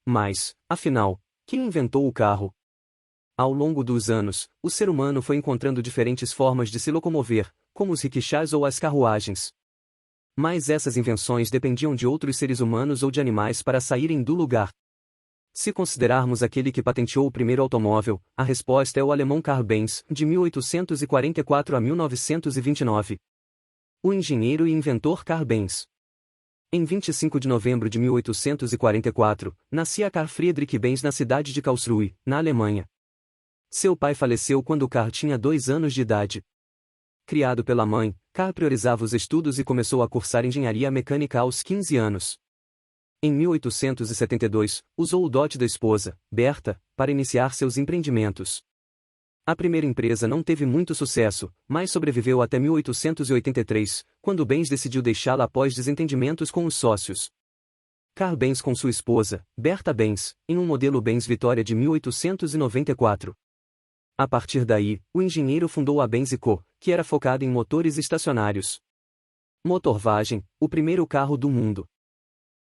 Mas, afinal, quem inventou o carro? Ao longo dos anos, o ser humano foi encontrando diferentes formas de se locomover, como os riquixás ou as carruagens. Mas essas invenções dependiam de outros seres humanos ou de animais para saírem do lugar. Se considerarmos aquele que patenteou o primeiro automóvel, a resposta é o alemão Karl Benz, de 1844 a 1929. O engenheiro e inventor Karl Benz. Em 25 de novembro de 1844, nascia Karl Friedrich Benz na cidade de Karlsruhe, na Alemanha. Seu pai faleceu quando Karl tinha 2 anos de idade. Criado pela mãe, Karl priorizava os estudos e começou a cursar engenharia mecânica aos 15 anos. Em 1872, usou o dote da esposa, Berta, para iniciar seus empreendimentos. A primeira empresa não teve muito sucesso, mas sobreviveu até 1883, quando Benz decidiu deixá-la após desentendimentos com os sócios. Karl Benz com sua esposa, Berta Benz, em um modelo Benz Vitória de 1894. A partir daí, o engenheiro fundou a Benz & Co., que era focada em motores estacionários. Motorvagem, o primeiro carro do mundo.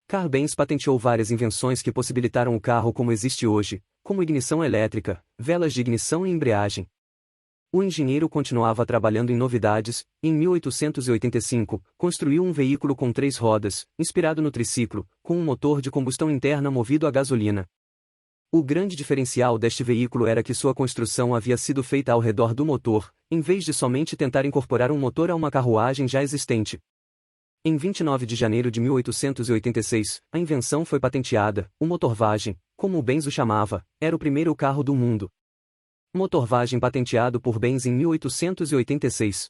Karl Benz patenteou várias invenções que possibilitaram o carro como existe hoje, como ignição elétrica, velas de ignição e embreagem. O engenheiro continuava trabalhando em novidades, e em 1885, construiu um veículo com 3 rodas, inspirado no triciclo, com um motor de combustão interna movido a gasolina. O grande diferencial deste veículo era que sua construção havia sido feita ao redor do motor, em vez de somente tentar incorporar um motor a uma carruagem já existente. Em 29 de janeiro de 1886, a invenção foi patenteada. O motorvagem, como o Benz o chamava, era o primeiro carro do mundo. Motorvagem patenteado por Benz em 1886.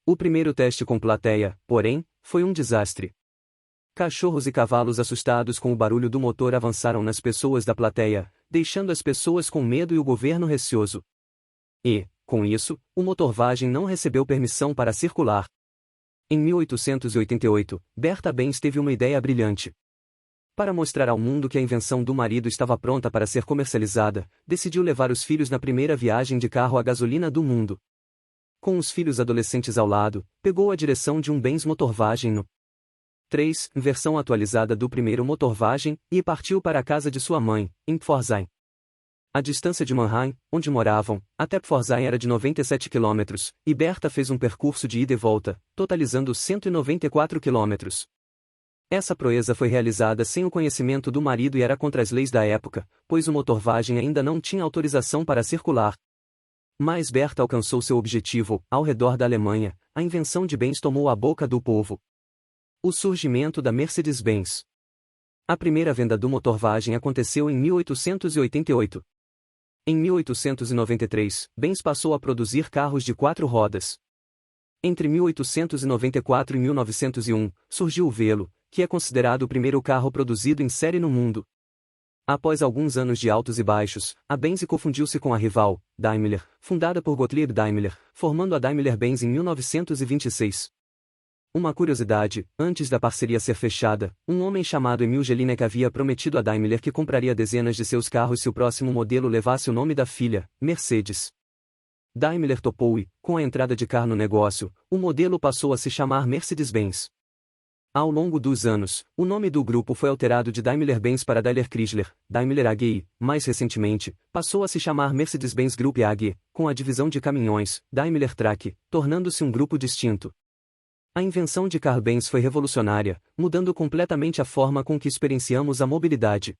O primeiro teste com plateia, porém, foi um desastre. Cachorros e cavalos assustados com o barulho do motor avançaram nas pessoas da plateia, deixando as pessoas com medo e o governo receoso. E, com isso, o motorvagem não recebeu permissão para circular. Em 1888, Berta Benz teve uma ideia brilhante. Para mostrar ao mundo que a invenção do marido estava pronta para ser comercializada, decidiu levar os filhos na primeira viagem de carro a gasolina do mundo. Com os filhos adolescentes ao lado, pegou a direção de um Benz Motorvagem no 3, versão atualizada do primeiro Motorvagem, e partiu para a casa de sua mãe, em Pforzheim. A distância de Mannheim, onde moravam, até Pforzheim era de 97 km, e Berta fez um percurso de ida e volta, totalizando 194 km. Essa proeza foi realizada sem o conhecimento do marido e era contra as leis da época, pois o motorvagem ainda não tinha autorização para circular. Mas Berta alcançou seu objetivo. Ao redor da Alemanha, a invenção de Benz tomou a boca do povo. O surgimento da Mercedes-Benz. A primeira venda do motorvagem aconteceu em 1888. Em 1893, Benz passou a produzir carros de 4 rodas. Entre 1894 e 1901, surgiu o Velo, que é considerado o primeiro carro produzido em série no mundo. Após alguns anos de altos e baixos, a Benz confundiu-se com a rival, Daimler, fundada por Gottlieb Daimler, formando a Daimler-Benz em 1926. Uma curiosidade, antes da parceria ser fechada, um homem chamado Emil Jelinek havia prometido a Daimler que compraria dezenas de seus carros se o próximo modelo levasse o nome da filha, Mercedes. Daimler topou e, com a entrada de Karl no negócio, o modelo passou a se chamar Mercedes-Benz. Ao longo dos anos, o nome do grupo foi alterado de Daimler-Benz para Daimler Chrysler, Daimler AG e, mais recentemente, passou a se chamar Mercedes-Benz Group AG, com a divisão de caminhões, Daimler Truck, tornando-se um grupo distinto. A invenção de Karl Benz foi revolucionária, mudando completamente a forma com que experienciamos a mobilidade.